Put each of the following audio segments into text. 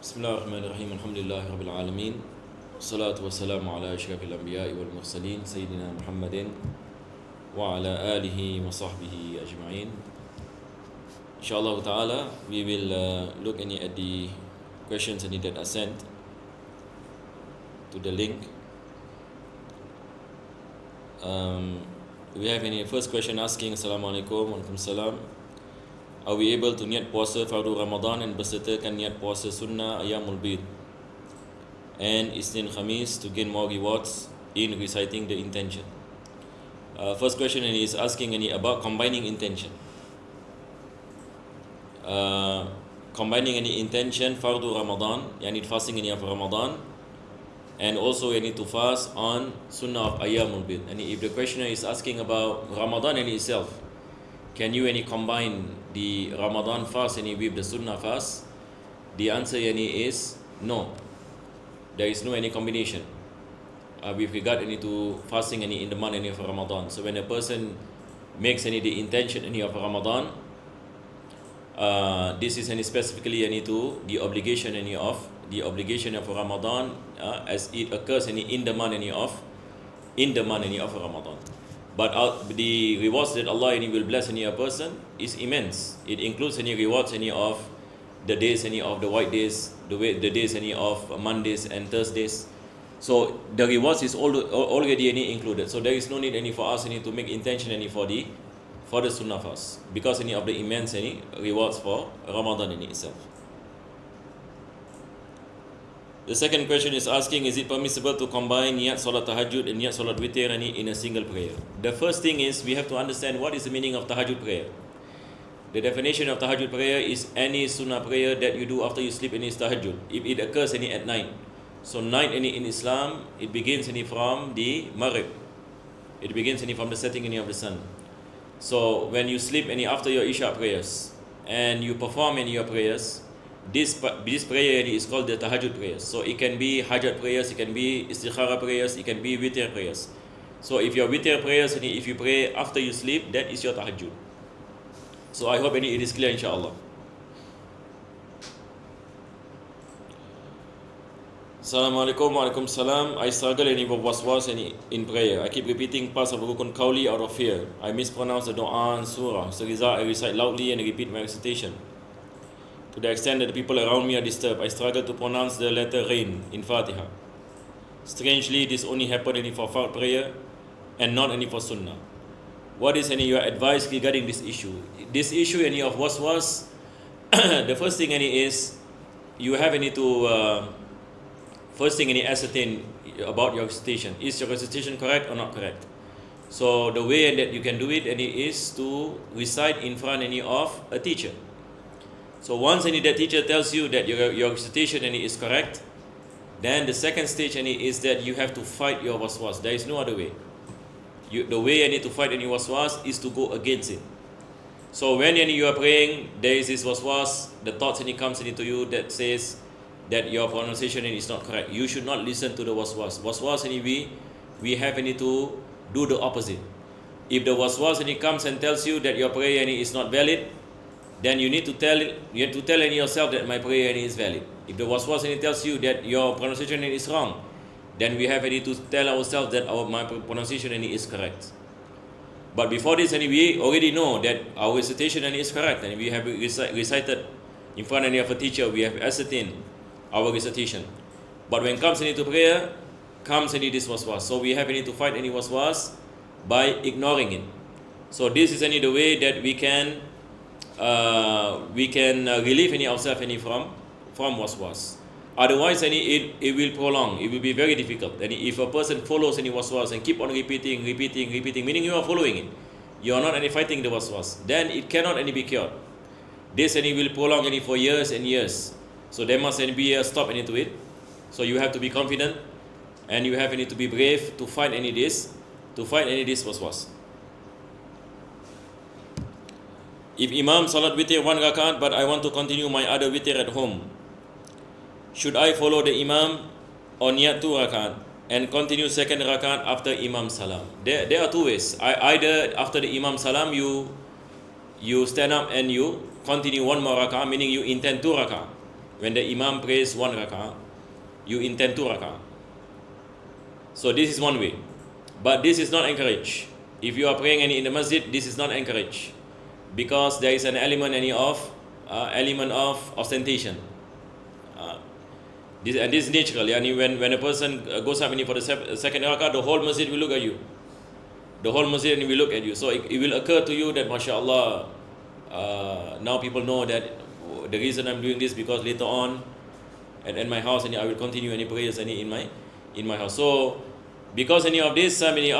بسم الله الرحمن الرحيم الحمد لله رب العالمين والصلاة والسلام على أشرف الأنبياء والمرسلين سيدنا محمد وعلى آله وصحبه أجمعين. Inshallah ta'ala, we will look at the questions that are sent to the link. We have any first question asking, Assalamu alaikum, wa alaikum salam. Are we able to niat puasa fardu Ramadan and bersertakan niat puasa sunnah ayamul bid and Isnin Khamis to gain more rewards in reciting the intention? First question is asking about combining intention. Combining any intention fardu Ramadan, yani fasting of Ramadan, and also you need to fast on sunnah of ayamul bid. And if the questioner is asking about Ramadan in itself, can you combine the Ramadan fast with the Sunnah fast? The answer is no. There is no any combination with regard to fasting in the month of Ramadan. So when a person makes the intention of Ramadan, this is specifically to the obligation of Ramadan as it occurs in the month of Ramadan. But the rewards that Allah will bless a person is immense. It includes any rewards of the days of the white days, the days of Mondays and Thursdays. So the rewards is already included. So there is no need for us to make intention for the sunnah fast because of the immense rewards for Ramadan in itself. The second question is asking, is it permissible to combine niyat salat tahajjud and niyat salat witr in a single prayer? The first thing is we have to understand what is the meaning of tahajjud prayer. The definition of tahajjud prayer is any sunnah prayer that you do after you sleep is tahajjud. If it occurs at night. So night in Islam, it begins from the Maghrib. It begins from the setting of the sun. So when you sleep after your Isha prayers and you perform your prayers, this prayer is called the Tahajjud prayers. So it can be Hajat prayers, it can be Istikhara prayers, it can be Witr prayers. So if your Witr prayers, if you pray after you sleep, that is your Tahajjud. So I hope it is clear, inshallah. Assalamu alaikum wa alaikum salam. I struggle with Waswas in prayer. I keep repeating parts of Rukun Qawli out of fear. I mispronounce the Dua and Surah. So I recite loudly and repeat my recitation, to the extent that the people around me are disturbed. I struggle to pronounce the letter Rain in Fatihah. Strangely, this only happened for fard prayer and not for sunnah. What is your advice regarding this issue? This issue of Waswas, the first thing is you have to first thing ascertain about your recitation. Is your recitation correct or not correct? So the way that you can do it is to recite in front of a teacher. So once that teacher tells you that your recitation is correct, then the second stage is that you have to fight your waswas. There is no other way. The way to fight any waswas is to go against it. So when you are praying, there is this waswas, the thoughts comes into you that says that your pronunciation is not correct. You should not listen to the waswas. Waswas we have to do the opposite. If the waswas comes and tells you that your prayer is not valid, then you need to tell yourself that my prayer is valid. If the waswas tells you that your pronunciation is wrong, then we have to tell ourselves that my pronunciation is correct. But before this, we already know that our recitation is correct, and we have recited in front of a teacher. We have ascertained our recitation. But when it comes into prayer, comes this waswas. So we have to fight any waswas by ignoring it. So this is the way that we can relieve ourselves from waswas. Otherwise, it will prolong. It will be very difficult. And if a person follows any waswas and keep on repeating, meaning you are following it, you are not fighting the waswas, then it cannot be cured. This will prolong for years and years. So there must be a stop to it. So you have to be confident, and you have to be brave to fight this waswas. If imam salat witr 1 rakat, but I want to continue my other witr at home, should I follow the imam or niyat 2 rakat and continue second rakat after imam salam? There are two ways. Either after the imam salam you stand up and you continue one more rak'ah, meaning you intend 2 rak'ah. when the imam prays 1 rak'ah, you intend 2 rak'ah. So this is one way. But this is not encouraged. If you are praying in the masjid, this is not encouraged, because there is an element of ostentation. This is natural. When a person goes up for the second rak'ah, the whole masjid will look at you. The whole masjid will look at you. So it will occur to you that, mashallah, now people know that the reason I'm doing this because later on at my house I will continue any prayers in my house. So because any of this, so many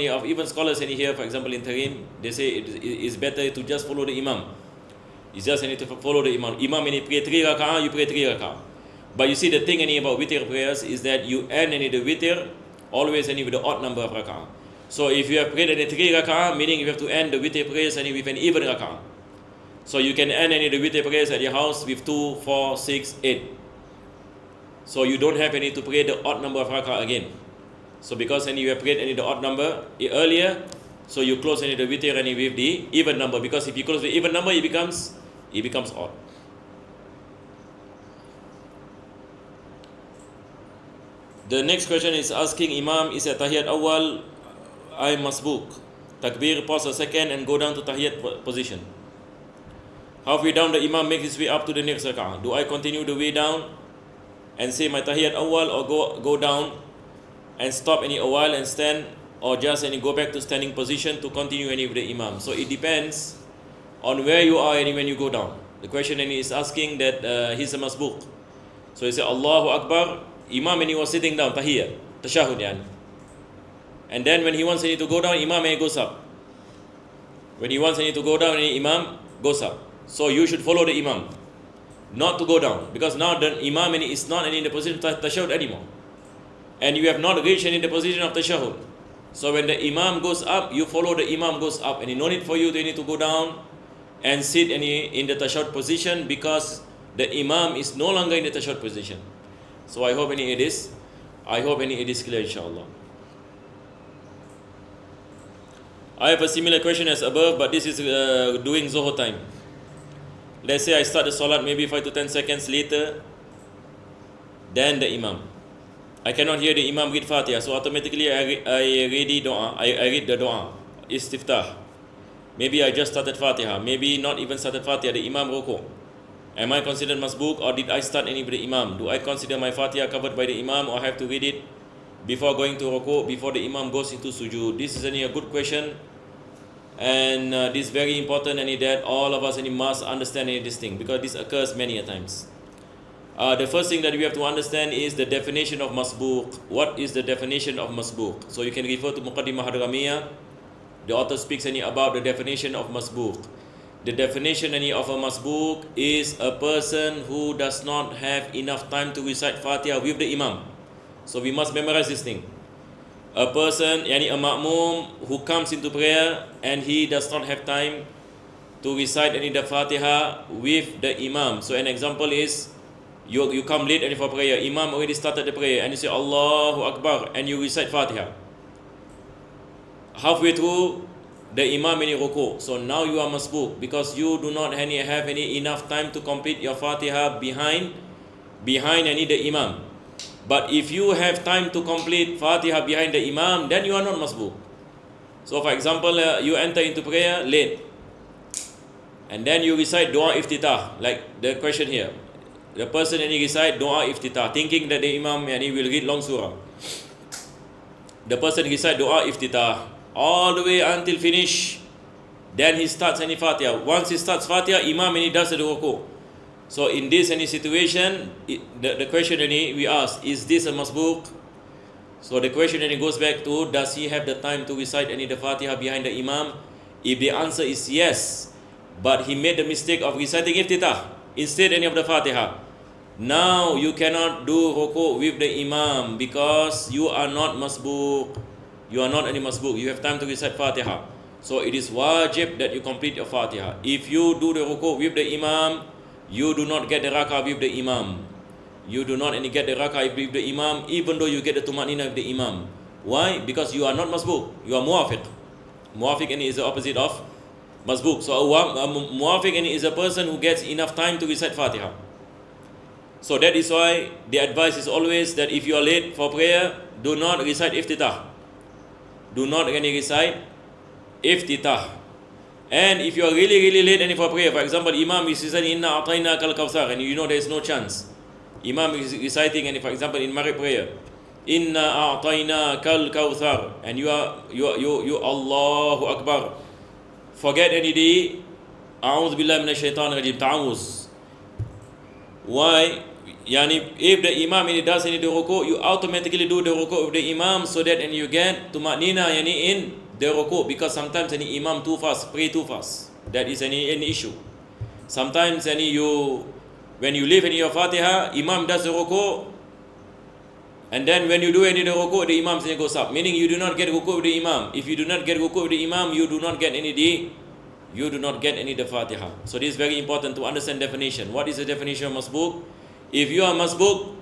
of even scholars here, for example in Tarim, they say it is better to just follow the imam. It's just to follow the imam. Imam pray 3 rak'ah, you pray 3 rak'ah. But you see, the thing about witr prayers is that you end the witr always with the odd number of rak'ah. So if you have prayed 3 rak'ah, meaning you have to end the witr prayers with an even rak'ah. So you can end the witr prayers at your house with 2, 4, 6, 8. So you don't have to pray the odd number of rak'ah again. So because you have prayed the odd number earlier, so you close the witr with the even number, because if you close the even number, it becomes odd. The next question is asking, Imam is at Tahiyat Awal, I Masbuk, Takbir, pause a second and go down to Tahiyat position. Halfway down, the Imam makes his way up to the next rak'ah. Do I continue the way down and say my Tahiyat Awal, or go down and stop a while and stand, or just go back to standing position to continue with the Imam? So it depends on where you are when you go down. The question is asking that he's a Masbuk. So he said Allahu Akbar, Imam was sitting down, Tahiyat, Tashahud and then when he wants to go down, Imam goes up. When he wants to go down, Imam goes up. So you should follow the Imam, not to go down, because now the Imam is not in the position of Tashahud anymore, and you have not reached in the position of Tashahud. So when the Imam goes up, you follow the Imam goes up, and no need for you to go down and sit in the Tashahud position, because the Imam is no longer in the Tashahud position. So I hope it is clear, inshallah. I have a similar question as above, but this is doing Zohor time. Let's say I start the Salat maybe 5 to 10 seconds later than the Imam. I cannot hear the Imam read Fatihah, so automatically I read the Dua, Istiftah. Maybe I just started Fatihah, maybe not even started Fatihah, the Imam Ruku. Am I considered Masbuk, or did I start with the Imam? Do I consider my Fatihah covered by the Imam, or have to read it before going to Ruku, before the Imam goes into Sujood? This is a good question, and this is very important, and that all of us must understand this thing, because this occurs many a times. The first thing that we have to understand is the definition of Masbuk. What is the definition of Masbuk? So you can refer to Muqaddimah Hadramiyah. The author speaks about the definition of Masbuk. The definition of a Masbuk is a person who does not have enough time to recite Fatihah with the Imam. So we must memorize this thing. A person, a ma'mum who comes into prayer and he does not have time to recite the Fatihah with the Imam. So an example is, you come late for prayer, Imam already started the prayer, and you say Allahu Akbar and you recite Fatihah. Halfway through, the Imam ruku. So now you are Masbuk, because you do not have enough time to complete your Fatihah behind the Imam. But if you have time to complete Fatihah behind the Imam, then you are not Masbuk. So for example, you enter into prayer late, and then you recite Dua Iftitah, like the question here. The person recite Dua Iftitah, thinking that the Imam will read long surah. The person recite Dua Iftitah all the way until finish, then he starts Fatihah. Once he starts Fatihah, Imam does the ruku. So in this situation, the question we ask, is this a Masbuk? So the question goes back to, does he have the time to recite the Fatihah behind the Imam? If the answer is yes, but he made the mistake of reciting Iftitah instead of the Fatihah, now you cannot do ruku with the Imam, because you are not Masbuk. You are not any Masbuk. You have time to recite Fatihah. So it is wajib that you complete your Fatihah. If you do the ruku with the Imam, you do not get the rak'ah with the Imam. You do not get the rak'ah with the Imam, even though you get the tumanina with the Imam. Why? Because you are not Masbuk. You are Muwafiq. Muwafiq is the opposite of Masbuk. So a Muwafiq is a person who gets enough time to recite Fatihah. So that is why the advice is always that if you are late for prayer, do not recite iftitah. Do not recite iftitah. And if you are really late and for prayer, for example, Imam is reciting Inna Atayna Kal Kawthar, and you know there is no chance. Imam is reciting, and for example in Maghrib prayer, Inna Atayna Kal Kawthar, and you Allahu Akbar. Forget any day, A'udhu Billahi Minash Shaitan Rajim, Ta'awuz. Why? Yani, if the Imam does any ruku, you automatically do the ruku of the Imam, so that and you get tumanina yani in the ruku, because sometimes any Imam too fast, pray too fast. That is any issue. Sometimes any when you leave in your Fatihah, Imam does the ruku, and then when you do any the ruku, the Imam goes up. Meaning you do not get ruku of the Imam. If you do not get ruku of the Imam, you do not get any the Fatihah. So this is very important to understand definition. What is the definition of Masbuk? If you are Masbuk,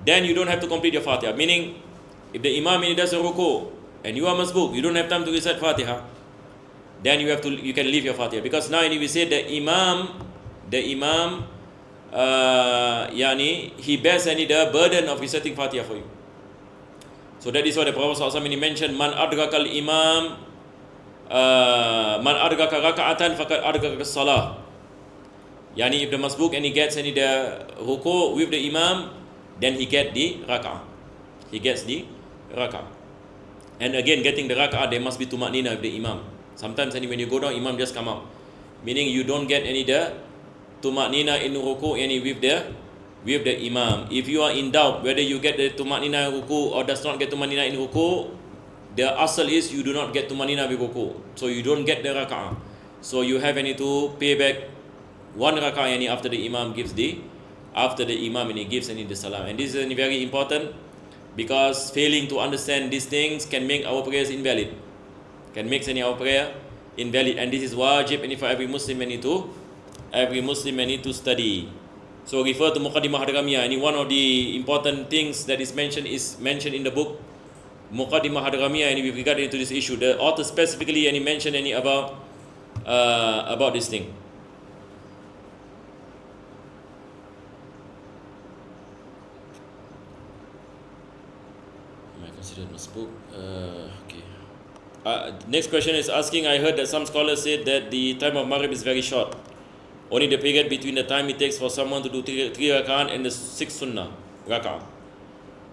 then you don't have to complete your Fatihah. Meaning, if the Imam does a ruku and you are Masbuk, you don't have time to recite Fatihah, then you can leave your Fatihah. Because now we say the Imam, he bears the burden of reciting Fatihah for you. So that is why the Prophet ﷺ mentioned, Man adrakal Imam, Man adraka raka'atan faqad adraka Salah. Yani if the Masbuk and he gets the ruku with the Imam, then he gets the raka'ah. And again, getting the raka'ah, there must be tumanina with the Imam. Sometimes when you go down, Imam just come up. Meaning you don't get the tumanina in ruku with the Imam. If you are in doubt whether you get the tumanina in ruku or does not get tumanina in ruku, the asal is you do not get tumanina with ruku. So you don't get the raka'ah. So you have to pay back one raka'ah after the Imam gives the salam. And this is very important, because failing to understand these things can make our prayers invalid. And this is wajib for every Muslim to study. So refer to Muqaddimah Hadramiyah. And one of the important things that is mentioned in the book Muqaddimah Hadramiyah, and with regard to this issue, the author specifically mentioned about this thing. Masbuk. Okay. Next question is asking, I heard that some scholars said that the time of Maghrib is very short. Only the period between the time it takes for someone to do three rak'ah and the 6 sunnah rak'ah.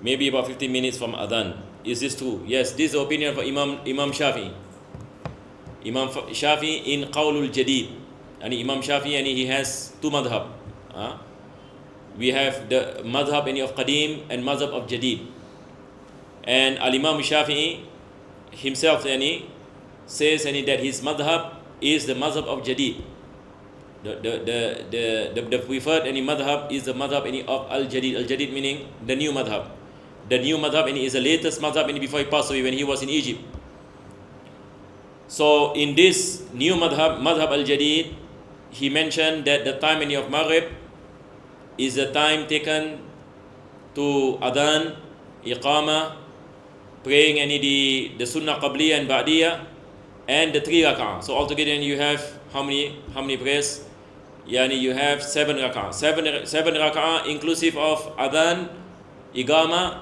Maybe about 15 minutes from adhan. Is this true? Yes, this is the opinion of Imam Shafi'i. Imam Shafi'i in Qawlul Jadid. And Imam Shafi'i, and he has two madhab. We have the mazhab of Qadim and mazhab of Jadid. And Al-Imam Shafi'i himself says that his madhab is the mazhab of Jadid. The preferred madhab is the madhab of Al-Jadid. Al-Jadid meaning the new madhab. The new madhab is the latest madhab before he passed away when he was in Egypt. So in this new madhab Al-Jadid, he mentioned that the time of Maghrib is the time taken to adhan, iqama, praying the sunnah qabliya and ba'diya, and the 3 rak'ah. So altogether you have how many prayers? You have 7 rak'ah. 7 rak'ah inclusive of adhan, iqama,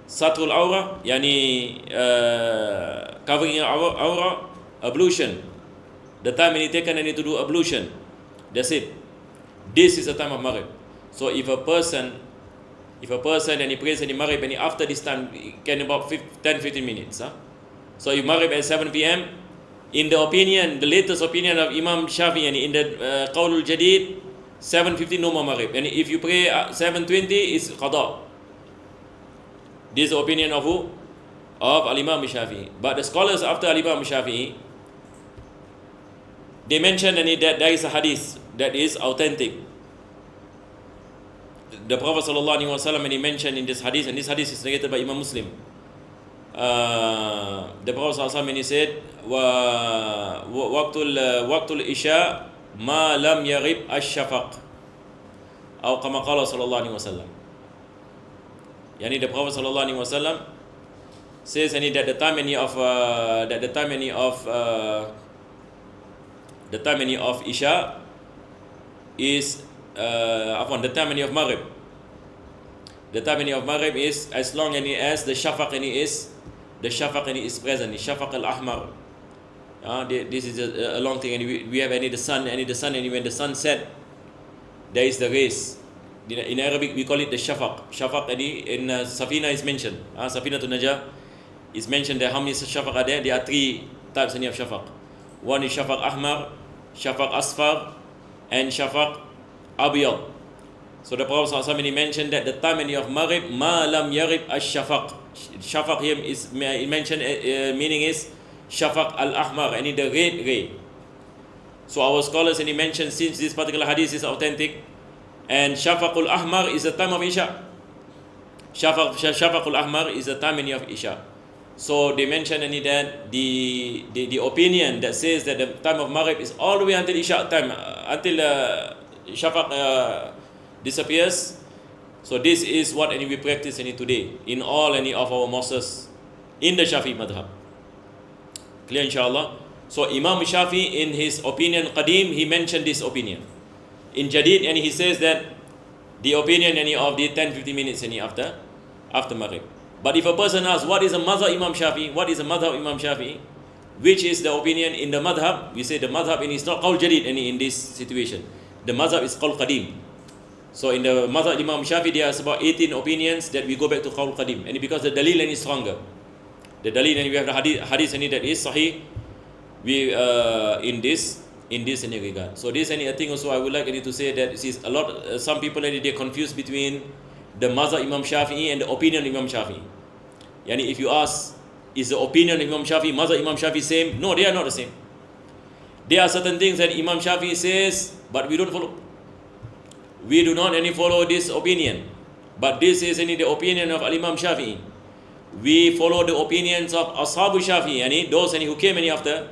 satrul awra, covering awra, ablution. The time taken to do ablution. That's it. This is the time of Maghrib. So if a person and he prays in Maghrib, and after this time can about 10-15 minutes. So if Maghrib at 7 p.m., in the latest opinion of Imam Shafi'i, and in the Qawlul Jadid, 7:50 no more Maghrib. And if you pray 7:20, it's qada. This is the opinion of who? Of Al-Imam Shafi'i. But the scholars after Al-Imam Shafi'i, they mentioned that there is a hadith that is authentic. The Prophet ﷺ, and he mentioned in this hadith, and this hadith is narrated by Imam Muslim. The Prophet ﷺ, he said, waqtul isha ma lam yaghib ash-shafaq, or kama qala sallallahu alaihi wasallam. The Prophet sallallahu alaihi wasallam says that the time of isha is the time of Maghrib The time of Maghrib is as long as the shafaq is present, the shafaq al-ahmar. This is a long thing, and we have the sun, and when the sun set, there is the rays. In Arabic we call it the shafaq. Shafaq in Safina is mentioned. Safina to Najah is mentioned there. How many shafaq are there? There are 3 types of shafaq. One is shafaq ahmar, shafaq asfar, and shafaq abiyad. So the Prophet ﷺ mentioned that the time of Maghrib, ma lam yarib ash-shafaq. Shafaq here is mentioned, meaning is shafaq al-ahmar, and the red ray. So our scholars mentioned, since this particular hadith is authentic, and shafaq al-ahmar is the time of Isha. Shafaq al-ahmar is the time of Isha. So they mentioned that the opinion that says that the time of Maghrib is all the way until Isha time, until shafaq disappears. So this is what we practice today in all of our mosques in the Shafi'i madhab. Clear, inshallah. So Imam Shafi'i, in his opinion Qadim, he mentioned this opinion. In Jadid, and he says that the opinion of the 10-15 minutes after Maghrib. But if a person asks, what is the mazhab Imam Shafi'i? What is the mazhab Imam Shafi'i? Which is the opinion in the madhab? We say the madhab is not qawl Jadid in this situation. The madhab is qawl Qadim. So in the mazhab Imam Shafi'i, there are about 18 opinions that we go back to qawl Qadim. And because the dalil is stronger. The dalil, and we have the hadith that is sahih, we in this regard. So this I think also I would like to say that some people they confuse between the mazhab Imam Shafi'i and the opinion of Imam Shafi'i. Yani if you ask, is the opinion of Imam Shafi'i, mazhab Imam Shafi'i same? No, they are not the same. There are certain things that Imam Shafi'i says, but we don't follow. We do not follow this opinion. But this is the opinion of Imam Shafi'i. We follow the opinions of Ashabu Shafi'i, those who came after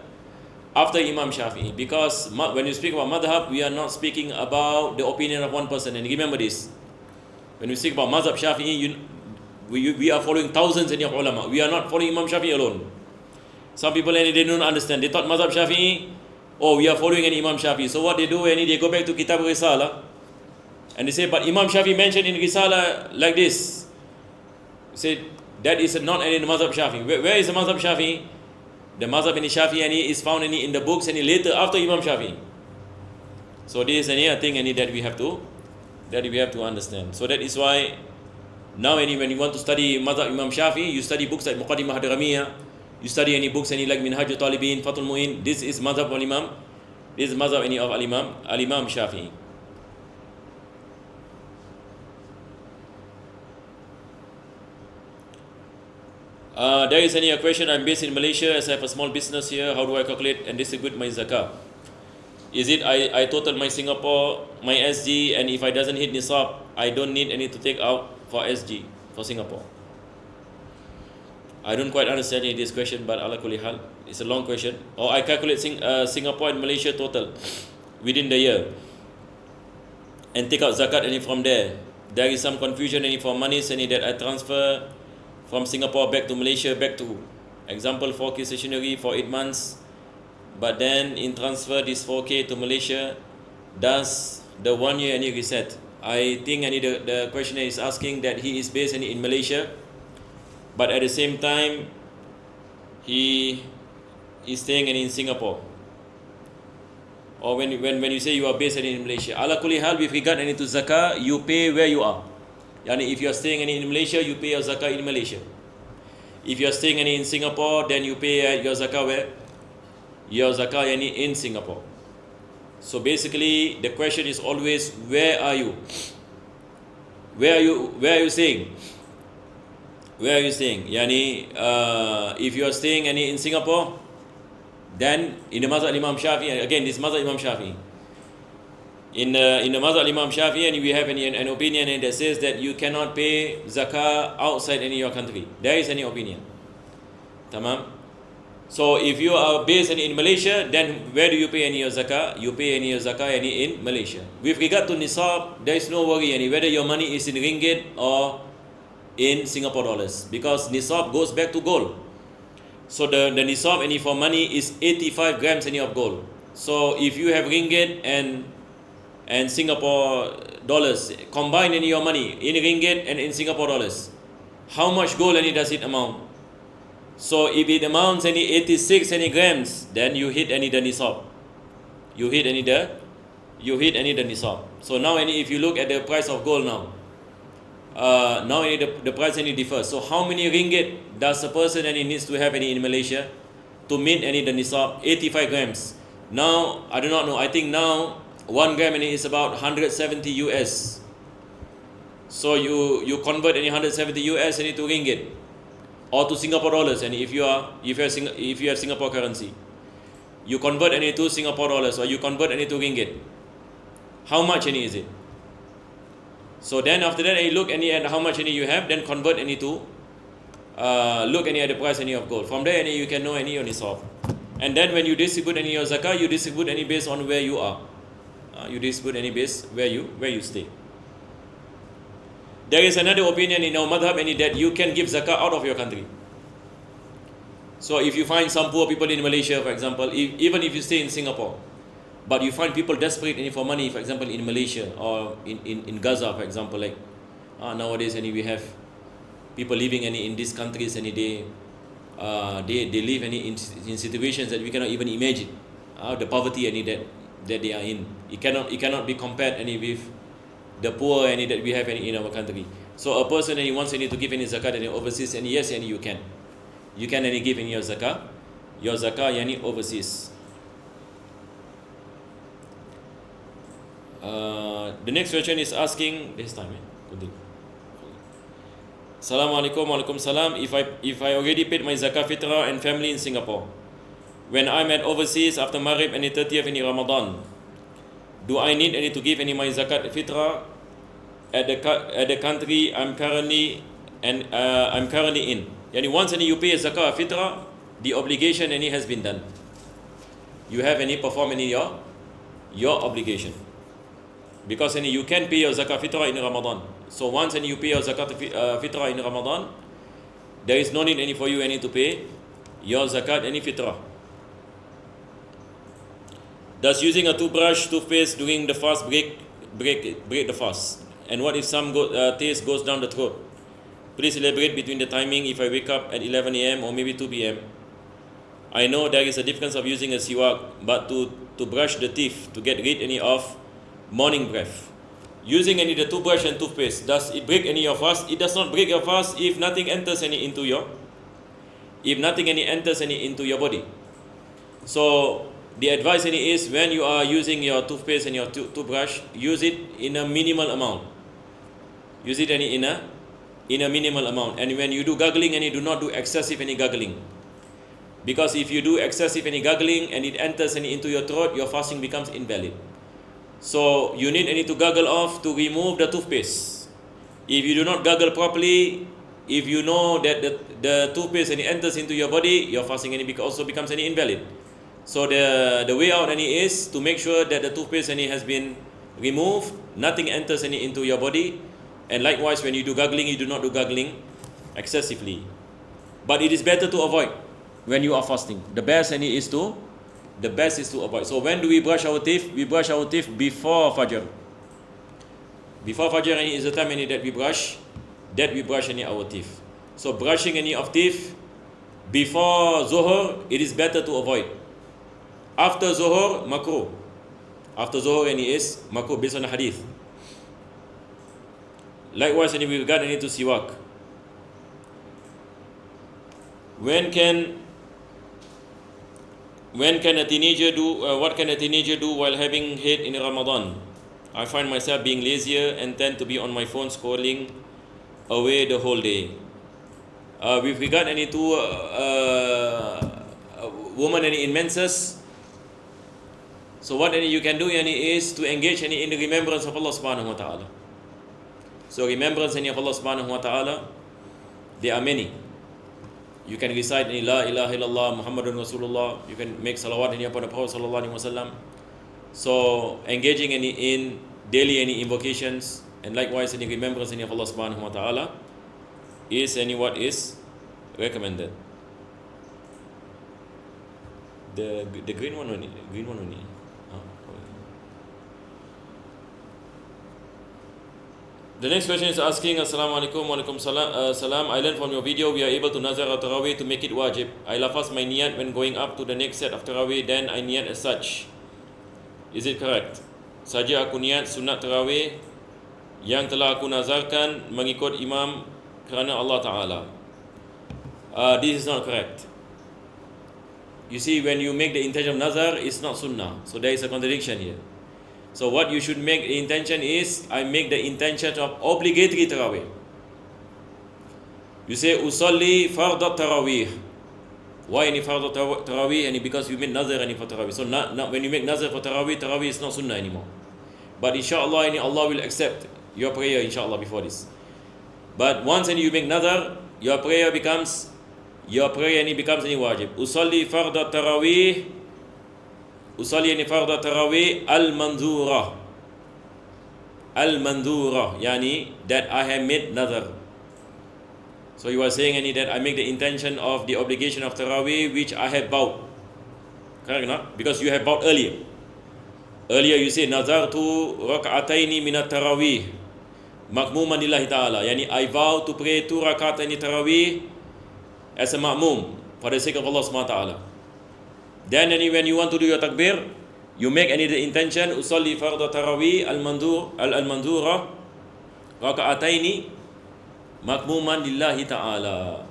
Imam Shafi'i. Because when you speak about madhab, we are not speaking about the opinion of one person. And remember this, when we speak about mazhab Shafi'i, we are following thousands of ulama. We are not following Imam Shafi'i alone. Some people they don't understand. They thought mazhab Shafi'i, we are following Imam Shafi'i. So what they do, they go back to Kitab Risalah, and they say, but Imam Shafi'i mentioned in Risalah like this. Say that is not in the mazhab Shafi'i. Where is the mazhab Shafi'i? The mazhab in Shafi'i is found in the books later after Imam Shafi'i. So this is a thing that we have to understand. So that is why now when you want to study mazhab Imam Shafi'i, you study books like Muqaddimah Hadramiyah, you study any books like Minhajul Talibin, Fathul Mu'in. This is mazhab of Imam. This is mazhab of Al-Imam Shafi'i. There is a question. I'm based in Malaysia as I have a small business here. How do I calculate and distribute my zakat? Is it I total my Singapore, my SG, and if I doesn't hit nisab, I don't need any to take out for SG, for Singapore? I don't quite understand this question, but ala kulli hal, it's a long question. Or I calculate Singapore and Malaysia total within the year and take out zakat from there. There is some confusion for monies that I transfer from Singapore back to Malaysia, back to example 4K stationery for 8 months, but then in transfer this 4K to Malaysia, does the 1 year reset? I think the questioner is asking that he is based in Malaysia, but at the same time he is staying in Singapore. Or when you say you are based in Malaysia, ala kulli hal, with regard to zakah, you pay where you are. If you are staying in Malaysia, you pay your zakah in Malaysia. If you are staying in Singapore, then you pay your zakah where? Your zakah in Singapore. So basically, the question is always, where are you? Where are you staying? Where are you staying? If you are staying in Singapore, then in the mazhab Imam Shafi'i, again this mazhab Imam Shafi'i. In the mazhab Imam Shafi'i, and we have an opinion that says that you cannot pay zakah outside your country. There is any opinion. Tamam. So if you are based in Malaysia, then where do you pay your zakah? You pay your zakah in Malaysia. With regard to nisab, there is no worry whether your money is in ringgit or in Singapore dollars, because nisab goes back to gold. So the nisab for money is 85 grams of gold. So if you have ringgit and and Singapore dollars. Combine any your money in ringgit and in Singapore dollars. How much gold any does it amount? So if it amounts any 86 any grams, then you hit any the nisab. You hit any the nisab. So now any if you look at the price of gold now, now any the price any differs. So how many ringgit does a person any needs to have any in Malaysia to meet any the nisab? 85 grams. Now I do not know. I think now 1 gram any is about 170 US. So you convert any 170 US any to ringgit or to Singapore dollars, and if you have Singapore currency, you convert any to Singapore dollars or you convert any to ringgit. How much any is it? So then after that, you look any at how much any you have, then convert any to look any at the price any of gold. From there, any you can know any on nisab. And then when you distribute any your zakah, you distribute any based on where you are. You distribute any based where you stay. There is another opinion in our madhab any that you can give zakah out of your country. So if you find some poor people in Malaysia, for example, even if you stay in Singapore, but you find people desperate any for money, for example, in Malaysia or in Gaza, for example, like nowadays any we have people living any in these countries any they live any in situations that we cannot even imagine. The poverty any that they are in. It cannot be compared any with the poor any that we have any in our country. So a person any wants any to give any zakat any overseas, and yes, any you can any give any your zakah any overseas. The next question is asking this time. Assalamualaikum Waalaikumsalam. If I already paid my zakat fitrah and family in Singapore, when I'm at overseas after Maghrib and the 30th any Ramadan, do I need any to give any my zakat fitrah at the country I'm currently in? Yani once any you pay a zakat fitrah, the obligation any has been done. You have any perform any your obligation. Because any you can pay your zakat fitrah in Ramadan. So once any you pay your zakat fitrah in Ramadan, there is no need any for you any to pay your zakat any fitrah. Does using a toothbrush, toothpaste during the fast break the fast? And what if some taste goes down the throat? Please elaborate between the timing if I wake up at 11 a.m. or maybe 2 p.m. I know there is a difference of using a siwak, but to brush the teeth to get rid any of morning breath. Using any the toothbrush and toothpaste, does it break any of fast? It does not break your fast if nothing enters any into your body. So the advice any is when you are using your toothpaste and your toothbrush, use it in a minimal amount. Use it any in a minimal amount. And when you do gargling, any do not do excessive any gargling. Because if you do excessive any gargling and it enters any into your throat, your fasting becomes invalid. So you need any to gargle off to remove the toothpaste. If you do not gargle properly, if you know that the toothpaste any enters into your body, your fasting any also becomes any invalid. So the way out any is to make sure that the toothpaste any has been removed, nothing enters any into your body, and likewise when you do gargling, you do not do gargling excessively. But it is better to avoid when you are fasting. The best is to avoid. So when do we brush our teeth? We brush our teeth before Fajr. Before Fajr any is the time any that we brush any our teeth. So brushing any of teeth before Zuhur, it is better to avoid. After Zuhur, makruh. After Zuhur any is makruh based on the hadith. Likewise, any we regard any to siwak. When can a teenager do? What can a teenager do while having hate in Ramadan? I find myself being lazier and tend to be on my phone scrolling away the whole day. With regard any to a woman any in menses, so what any you can do any is to engage any in the remembrance of Allah subhanahu wa ta'ala. So remembrance any of Allah subhanahu wa ta'ala, there are many. You can recite any La ilaha illallah Muhammadun Rasulullah. You can make salawat any upon the Prophet sallallahu alaihi wasallam. So engaging any in daily any invocations and likewise any remembrance any of Allah subhanahu wa ta'ala is any what is recommended. The green one only. The next question is asking, Assalamualaikum walaikum salam. I learned from your video we are able to nazar or tarawih to make it wajib. I lafaz my niyat when going up to the next set of tarawih, then I niyat as such. Is it correct? Saja aku niat sunat tarawih yang telah aku nazarkan mengikut imam kerana Allah Ta'ala. This is not correct. You see, when you make the intention of nazar, it's not sunnah. So there is a contradiction here. So what you should make the intention is, I make the intention of obligatory tarawih. You say, usalli fardat tarawih. Why any fardat tarawih? And because you make nazar any for tarawih. So not when you make nazar for tarawih, tarawih is not sunnah anymore. But inshallah, Allah will accept your prayer inshallah before this. But once you make nazar, your prayer becomes any wajib. Usalli fardat tarawih. Usalli yani farda tarawih al-mandura, yani that I have made nazar. So you are saying any that I make the intention of the obligation of tarawih which I have vowed. Correct or not? Because you have vowed earlier. Earlier you say nazartu rak'ataini minat tarawih makmuman lillahi ta'ala, yani I vow to pray 2 rak'ataini tarawih as a ma'mum for the sake of Allah subhanahu wa ta'ala. Then when you want to do your takbir, you make the intention usalli farda tarawih al-mandura raka'ataini makmuman lillahi ta'ala.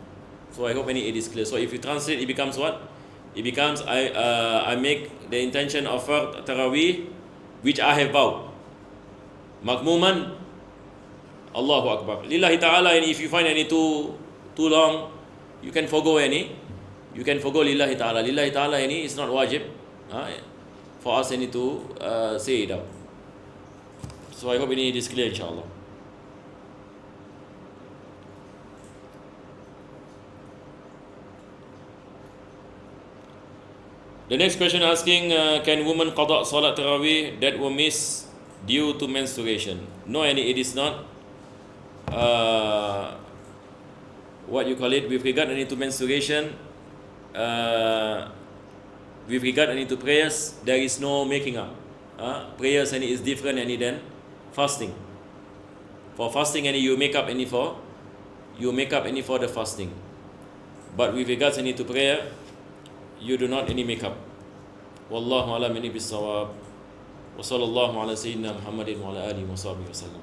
So I hope it is clear. So if you translate, it becomes what? It becomes I make the intention of fard tarawih which I have vowed. Makmuman Allahu Akbar. Lillahi ta'ala, and if you find any too long, you can forgo any. You can forgo lillahi ta'ala. Lillahi ta'ala is not wajib for us to say it out. So I hope it is clear inshallah. The next question asking, can women qada salat tarawih that were missed due to menstruation? No, it is not what you call it, with regard to menstruation. With regard to prayers, there is no making up. Prayers is different than fasting. For fasting you make up for the fasting. But with regards to prayer, you do not make up. Wallahu alam bis-sawab. Wa sallallahu ala sayyidina Muhammadin wa ala alihi wa sahbihi wa sallam.